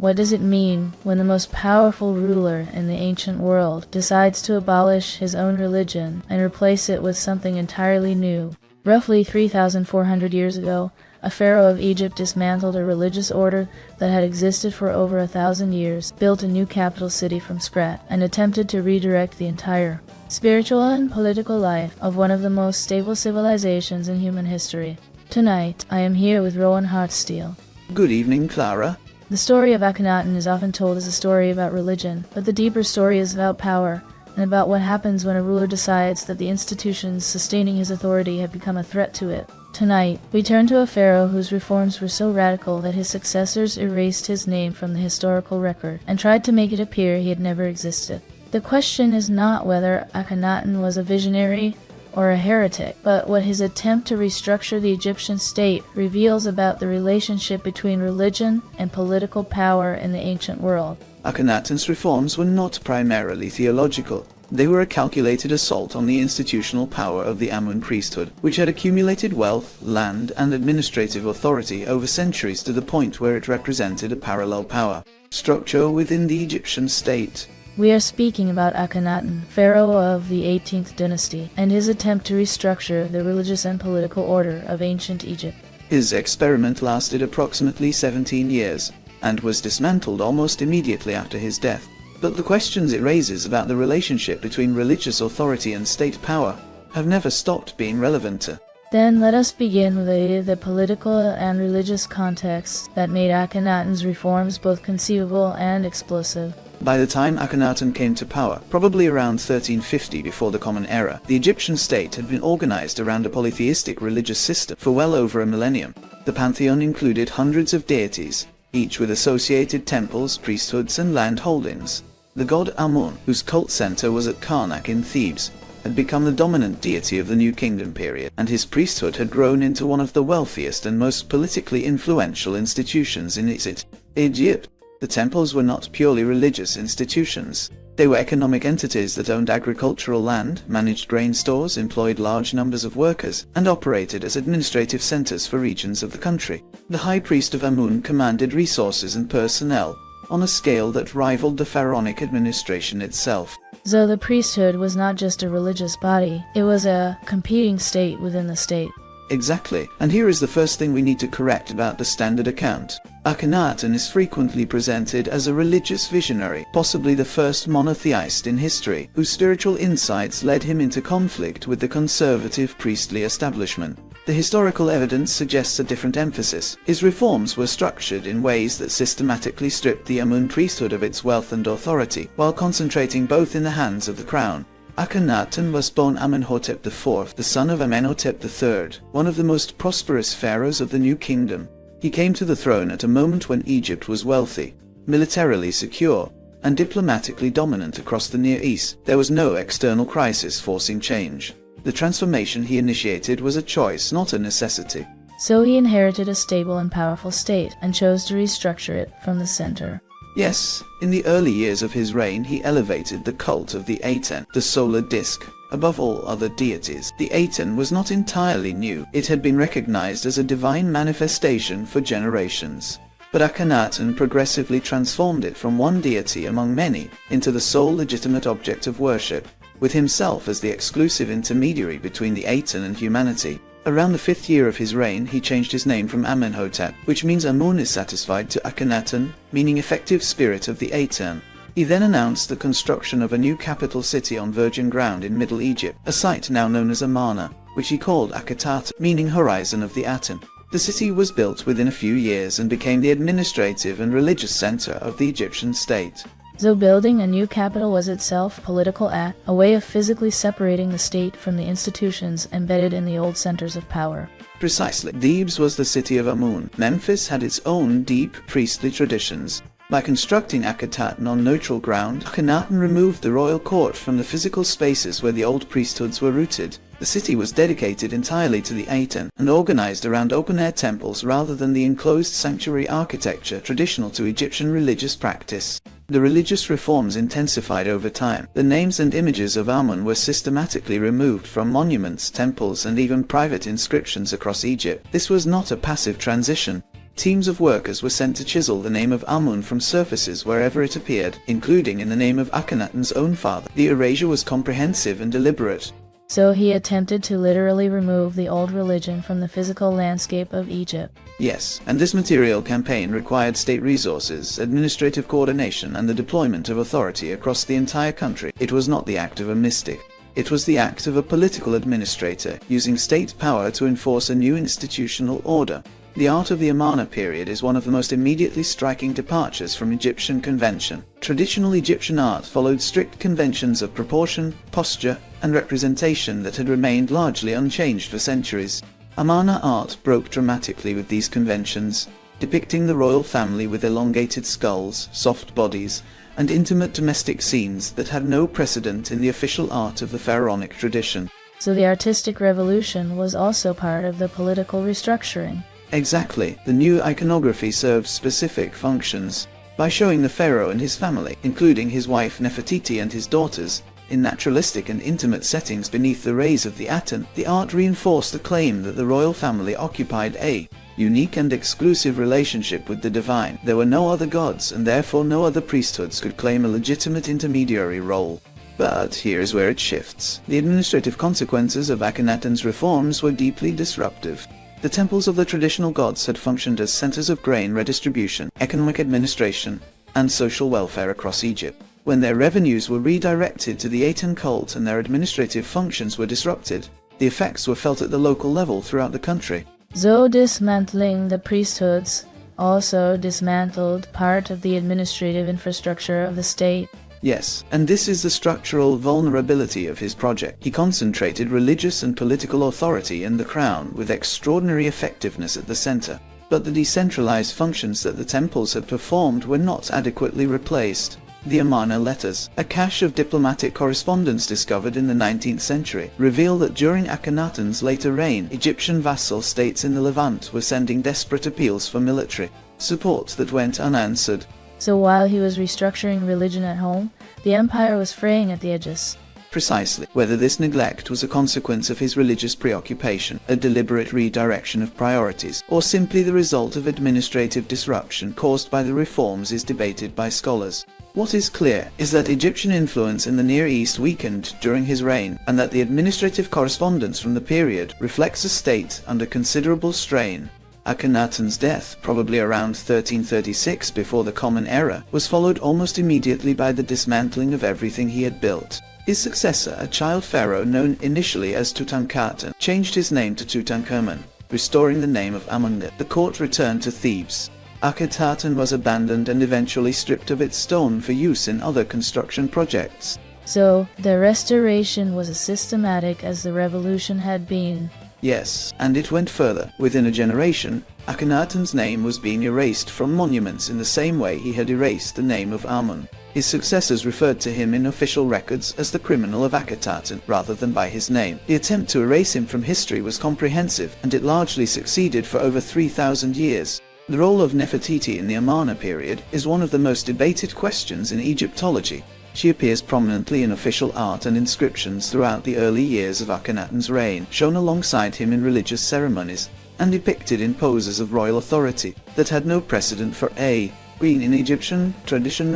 What does it mean when the most powerful ruler in the ancient world decides to abolish his own religion and replace it with something entirely new? Roughly 3,400 years ago, a pharaoh of Egypt dismantled a religious order that had existed for over 1,000 years, built a new capital city from scratch, and attempted to redirect the entire spiritual and political life of one of the most stable civilizations in human history. Tonight, I am here with Rowan Hartsteele. Good evening, Clara. The story of Akhenaten is often told as a story about religion, but the deeper story is about power, and about what happens when a ruler decides that the institutions sustaining his authority have become a threat to it. Tonight, we turn to a pharaoh whose reforms were so radical that his successors erased his name from the historical record and tried to make it appear he had never existed. The question is not whether Akhenaten was a visionary or a heretic, but what his attempt to restructure the Egyptian state reveals about the relationship between religion and political power in the ancient world. Akhenaten's reforms were not primarily theological. They were a calculated assault on the institutional power of the Amun priesthood, which had accumulated wealth, land, and administrative authority over centuries to the point where it represented a parallel power structure within the Egyptian state. We are speaking about Akhenaten, pharaoh of the 18th dynasty, and his attempt to restructure the religious and political order of ancient Egypt. His experiment lasted approximately 17 years, and was dismantled almost immediately after his death. But the questions it raises about the relationship between religious authority and state power have never stopped being relevant. Then let us begin with the political and religious context that made Akhenaten's reforms both conceivable and explosive. By the time Akhenaten came to power, probably around 1350 before the Common Era, the Egyptian state had been organized around a polytheistic religious system for well over a millennium. The pantheon included hundreds of deities, each with associated temples, priesthoods, and land holdings. The god Amun, whose cult center was at Karnak in Thebes, had become the dominant deity of the New Kingdom period, and his priesthood had grown into one of the wealthiest and most politically influential institutions in Egypt. The temples were not purely religious institutions. They were economic entities that owned agricultural land, managed grain stores, employed large numbers of workers, and operated as administrative centers for regions of the country. The high priest of Amun commanded resources and personnel on a scale that rivaled the pharaonic administration itself. So the priesthood was not just a religious body, it was a competing state within the state. Exactly, and here is the first thing we need to correct about the standard account. Akhenaten is frequently presented as a religious visionary, possibly the first monotheist in history, whose spiritual insights led him into conflict with the conservative priestly establishment. The historical evidence suggests a different emphasis. His reforms were structured in ways that systematically stripped the Amun priesthood of its wealth and authority, while concentrating both in the hands of the crown. Akhenaten was born Amenhotep IV, the son of Amenhotep III, one of the most prosperous pharaohs of the New Kingdom. He came to the throne at a moment when Egypt was wealthy, militarily secure, and diplomatically dominant across the Near East. There was no external crisis forcing change. The transformation he initiated was a choice, not a necessity. So he inherited a stable and powerful state, and chose to restructure it from the center. Yes, in the early years of his reign he elevated the cult of the Aten, the solar disk, above all other deities. The Aten was not entirely new. It had been recognized as a divine manifestation for generations. But Akhenaten progressively transformed it from one deity among many into the sole legitimate object of worship, with himself as the exclusive intermediary between the Aten and humanity. Around the 5th year of his reign, he changed his name from Amenhotep, which means Amun is satisfied, to Akhenaten, meaning effective spirit of the Aten. He then announced the construction of a new capital city on virgin ground in Middle Egypt, a site now known as Amarna, which he called Akhenaten, meaning horizon of the Aten. The city was built within a few years and became the administrative and religious center of the Egyptian state. So building a new capital was itself a political act, a way of physically separating the state from the institutions embedded in the old centers of power. Precisely. Thebes was the city of Amun. Memphis had its own deep priestly traditions. By constructing Akhenaten on neutral ground, Akhenaten removed the royal court from the physical spaces where the old priesthoods were rooted. The city was dedicated entirely to the Aten, and organized around open-air temples rather than the enclosed sanctuary architecture traditional to Egyptian religious practice. The religious reforms intensified over time. The names and images of Amun were systematically removed from monuments, temples, and even private inscriptions across Egypt. This was not a passive transition. Teams of workers were sent to chisel the name of Amun from surfaces wherever it appeared, including in the name of Akhenaten's own father. The erasure was comprehensive and deliberate. So he attempted to literally remove the old religion from the physical landscape of Egypt. Yes, and this material campaign required state resources, administrative coordination, and the deployment of authority across the entire country. It was not the act of a mystic. It was the act of a political administrator, using state power to enforce a new institutional order. The art of the Amarna period is one of the most immediately striking departures from Egyptian convention. Traditional Egyptian art followed strict conventions of proportion, posture, and representation that had remained largely unchanged for centuries. Amarna art broke dramatically with these conventions, depicting the royal family with elongated skulls, soft bodies, and intimate domestic scenes that had no precedent in the official art of the pharaonic tradition. So the artistic revolution was also part of the political restructuring. Exactly. The new iconography served specific functions. By showing the pharaoh and his family, including his wife Nefertiti and his daughters, in naturalistic and intimate settings beneath the rays of the Aten, the art reinforced the claim that the royal family occupied a unique and exclusive relationship with the divine. There were no other gods, and therefore no other priesthoods could claim a legitimate intermediary role. But here's where it shifts. The administrative consequences of Akhenaten's reforms were deeply disruptive. The temples of the traditional gods had functioned as centers of grain redistribution, economic administration, and social welfare across Egypt. When their revenues were redirected to the Aten cult and their administrative functions were disrupted, the effects were felt at the local level throughout the country. Though dismantling the priesthoods also dismantled part of the administrative infrastructure of the state. Yes, and this is the structural vulnerability of his project. He concentrated religious and political authority in the crown with extraordinary effectiveness at the center. But the decentralized functions that the temples had performed were not adequately replaced. The Amarna letters, a cache of diplomatic correspondence discovered in the 19th century, reveal that during Akhenaten's later reign, Egyptian vassal states in the Levant were sending desperate appeals for military support that went unanswered. So while he was restructuring religion at home, the empire was fraying at the edges. Precisely. Whether this neglect was a consequence of his religious preoccupation, a deliberate redirection of priorities, or simply the result of administrative disruption caused by the reforms is debated by scholars. What is clear is that Egyptian influence in the Near East weakened during his reign, and that the administrative correspondence from the period reflects a state under considerable strain. Akhenaten's death, probably around 1336 before the Common Era, was followed almost immediately by the dismantling of everything he had built. His successor, a child pharaoh known initially as Tutankhaten, changed his name to Tutankhamun, restoring the name of Amun. The court returned to Thebes. Akhenaten was abandoned and eventually stripped of its stone for use in other construction projects. So, the restoration was as systematic as the revolution had been. Yes, and it went further. Within a generation, Akhenaten's name was being erased from monuments in the same way he had erased the name of Amun. His successors referred to him in official records as the criminal of Akhenaten, rather than by his name. The attempt to erase him from history was comprehensive, and it largely succeeded for over 3,000 years. The role of Nefertiti in the Amarna period is one of the most debated questions in Egyptology. She appears prominently in official art and inscriptions throughout the early years of Akhenaten's reign, shown alongside him in religious ceremonies, and depicted in poses of royal authority that had no precedent for a queen in Egyptian tradition.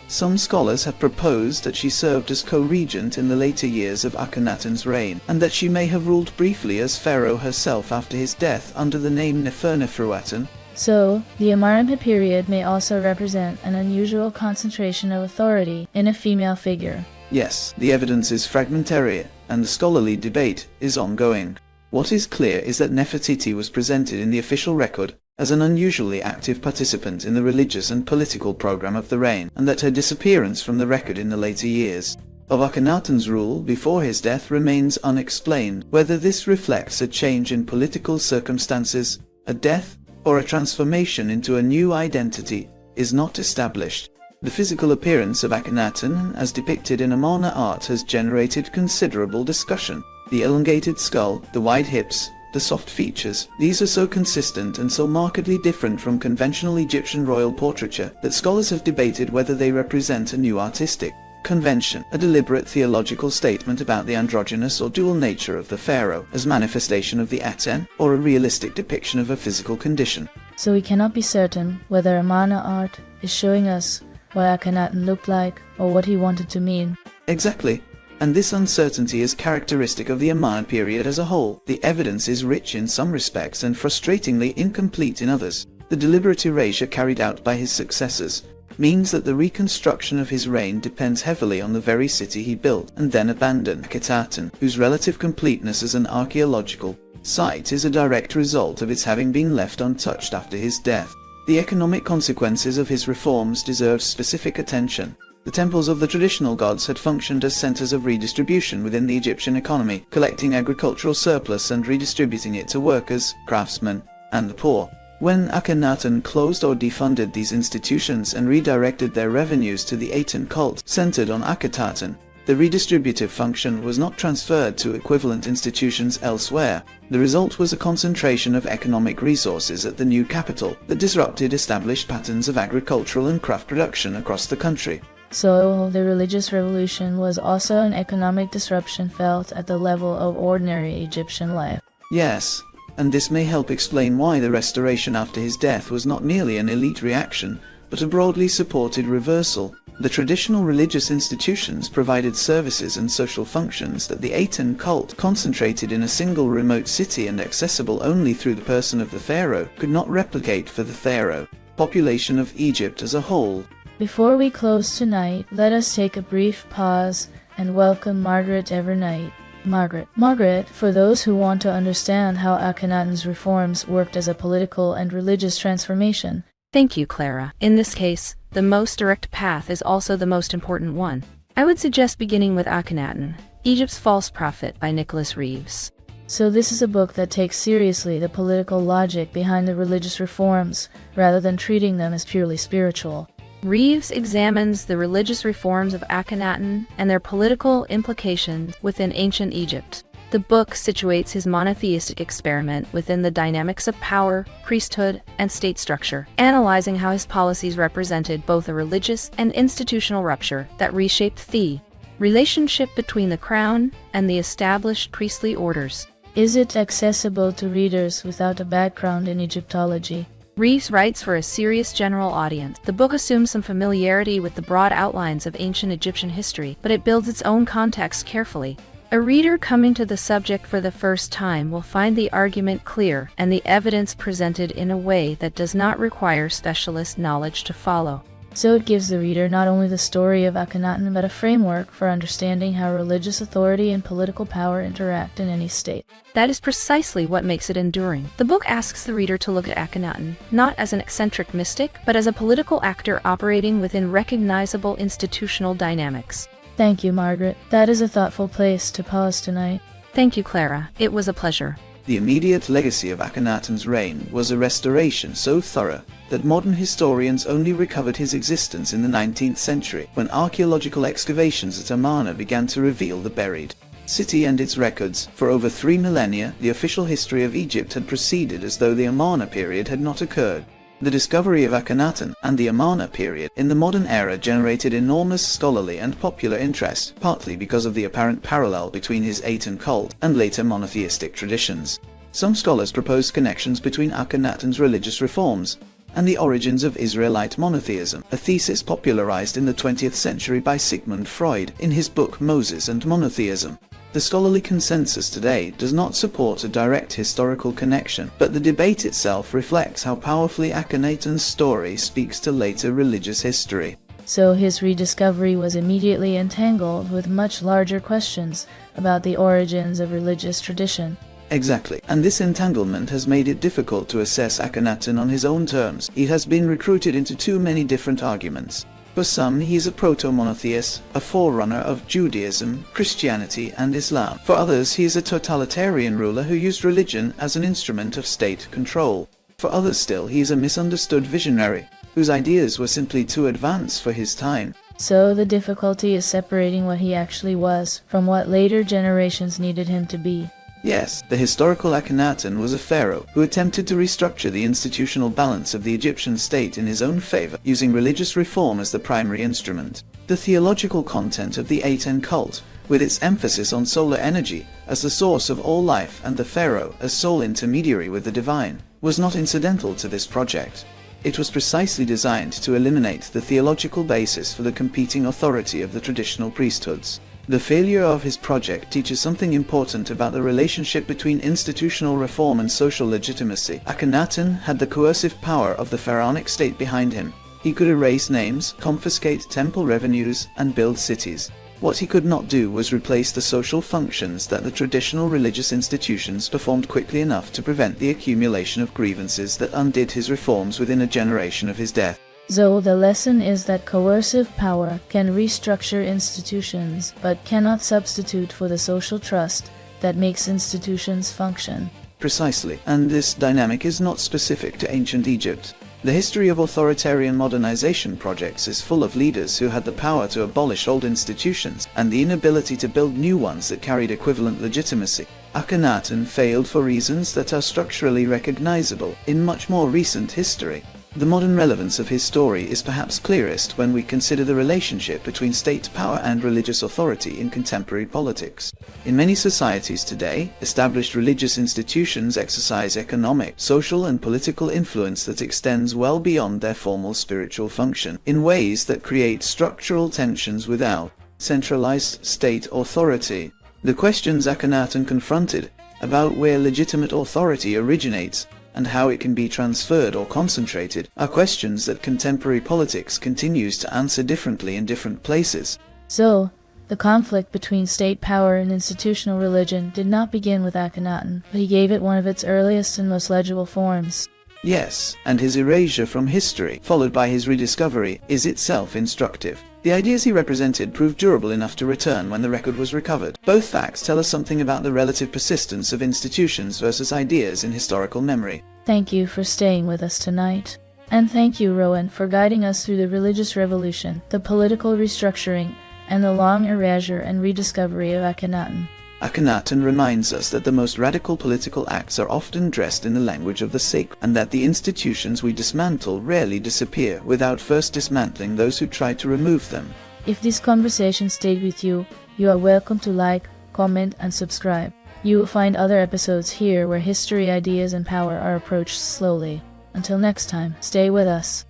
Some scholars have proposed that she served as co-regent in the later years of Akhenaten's reign, and that she may have ruled briefly as pharaoh herself after his death under the name Neferneferuaten. So, the Amarna period may also represent an unusual concentration of authority in a female figure. Yes, the evidence is fragmentary, and the scholarly debate is ongoing. What is clear is that Nefertiti was presented in the official record as an unusually active participant in the religious and political program of the reign, and that her disappearance from the record in the later years of Akhenaten's rule before his death remains unexplained. Whether this reflects a change in political circumstances, a death, or a transformation into a new identity is not established. The physical appearance of Akhenaten, as depicted in Amarna art, has generated considerable discussion. The elongated skull, the wide hips, the soft features, these are so consistent and so markedly different from conventional Egyptian royal portraiture that scholars have debated whether they represent a new artistic convention, a deliberate theological statement about the androgynous or dual nature of the pharaoh as manifestation of the Aten, or a realistic depiction of a physical condition. So we cannot be certain whether Amarna art is showing us what Akhenaten looked like or what he wanted to mean. Exactly. And this uncertainty is characteristic of the Amarna period as a whole. The evidence is rich in some respects and frustratingly incomplete in others. The deliberate erasure carried out by his successors means that the reconstruction of his reign depends heavily on the very city he built and then abandoned, Akhenaten, whose relative completeness as an archaeological site is a direct result of its having been left untouched after his death. The economic consequences of his reforms deserve specific attention. The temples of the traditional gods had functioned as centers of redistribution within the Egyptian economy, collecting agricultural surplus and redistributing it to workers, craftsmen, and the poor. When Akhenaten closed or defunded these institutions and redirected their revenues to the Aten cult centered on Akhenaten, the redistributive function was not transferred to equivalent institutions elsewhere. The result was a concentration of economic resources at the new capital that disrupted established patterns of agricultural and craft production across the country. So the religious revolution was also an economic disruption felt at the level of ordinary Egyptian life. Yes, and this may help explain why the restoration after his death was not merely an elite reaction, but a broadly supported reversal. The traditional religious institutions provided services and social functions that the Aten cult, concentrated in a single remote city and accessible only through the person of the pharaoh, could not replicate for the pharaoh population of Egypt as a whole. Before we close tonight, let us take a brief pause and welcome Margaret Evernight. Margaret, for those who want to understand how Akhenaten's reforms worked as a political and religious transformation. Thank you, Clara. In this case, the most direct path is also the most important one. I would suggest beginning with Akhenaten, Egypt's False Prophet by Nicholas Reeves. So this is a book that takes seriously the political logic behind the religious reforms, rather than treating them as purely spiritual. Reeves examines the religious reforms of Akhenaten and their political implications within ancient Egypt. The book situates his monotheistic experiment within the dynamics of power, priesthood, and state structure, analyzing how his policies represented both a religious and institutional rupture that reshaped the relationship between the crown and the established priestly orders. Is it accessible to readers without a background in Egyptology? Reeves writes for a serious general audience. The book assumes some familiarity with the broad outlines of ancient Egyptian history, but it builds its own context carefully. A reader coming to the subject for the first time will find the argument clear and the evidence presented in a way that does not require specialist knowledge to follow. So it gives the reader not only the story of Akhenaten, but a framework for understanding how religious authority and political power interact in any state. That is precisely what makes it enduring. The book asks the reader to look at Akhenaten not as an eccentric mystic, but as a political actor operating within recognizable institutional dynamics. Thank you, Margaret. That is a thoughtful place to pause tonight. Thank you, Clara. It was a pleasure. The immediate legacy of Akhenaten's reign was a restoration so thorough that modern historians only recovered his existence in the 19th century, when archaeological excavations at Amarna began to reveal the buried city and its records. For over 3 millennia, the official history of Egypt had proceeded as though the Amarna period had not occurred. The discovery of Akhenaten and the Amarna period in the modern era generated enormous scholarly and popular interest, partly because of the apparent parallel between his Aten cult and later monotheistic traditions. Some scholars propose connections between Akhenaten's religious reforms and the origins of Israelite monotheism, a thesis popularized in the 20th century by Sigmund Freud in his book Moses and Monotheism. The scholarly consensus today does not support a direct historical connection, but the debate itself reflects how powerfully Akhenaten's story speaks to later religious history. So his rediscovery was immediately entangled with much larger questions about the origins of religious tradition. Exactly, and this entanglement has made it difficult to assess Akhenaten on his own terms. He has been recruited into too many different arguments. For some, he is a proto-monotheist, a forerunner of Judaism, Christianity, and Islam. For others, he is a totalitarian ruler who used religion as an instrument of state control. For others still, he is a misunderstood visionary, whose ideas were simply too advanced for his time. So the difficulty is separating what he actually was from what later generations needed him to be. Yes, the historical Akhenaten was a pharaoh who attempted to restructure the institutional balance of the Egyptian state in his own favor, using religious reform as the primary instrument. The theological content of the Aten cult, with its emphasis on solar energy as the source of all life and the pharaoh as sole intermediary with the divine, was not incidental to this project. It was precisely designed to eliminate the theological basis for the competing authority of the traditional priesthoods. The failure of his project teaches something important about the relationship between institutional reform and social legitimacy. Akhenaten had the coercive power of the pharaonic state behind him. He could erase names, confiscate temple revenues, and build cities. What he could not do was replace the social functions that the traditional religious institutions performed quickly enough to prevent the accumulation of grievances that undid his reforms within a generation of his death. So the lesson is that coercive power can restructure institutions, but cannot substitute for the social trust that makes institutions function. Precisely, and this dynamic is not specific to ancient Egypt. The history of authoritarian modernization projects is full of leaders who had the power to abolish old institutions and the inability to build new ones that carried equivalent legitimacy. Akhenaten failed for reasons that are structurally recognizable in much more recent history. The modern relevance of his story is perhaps clearest when we consider the relationship between state power and religious authority in contemporary politics. In many societies today, established religious institutions exercise economic, social, and political influence that extends well beyond their formal spiritual function, in ways that create structural tensions without centralized state authority. The questions Akhenaten confronted about where legitimate authority originates and how it can be transferred or concentrated are questions that contemporary politics continues to answer differently in different places. So, the conflict between state power and institutional religion did not begin with Akhenaten, but he gave it one of its earliest and most legible forms. Yes, and his erasure from history, followed by his rediscovery, is itself instructive. The ideas he represented proved durable enough to return when the record was recovered. Both facts tell us something about the relative persistence of institutions versus ideas in historical memory. Thank you for staying with us tonight. And thank you, Rowan, for guiding us through the religious revolution, the political restructuring, and the long erasure and rediscovery of Akhenaten. Akhenaten reminds us that the most radical political acts are often dressed in the language of the sacred, and that the institutions we dismantle rarely disappear without first dismantling those who try to remove them. If this conversation stayed with you, you are welcome to like, comment, and subscribe. You will find other episodes here where history, ideas, and power are approached slowly. Until next time, stay with us.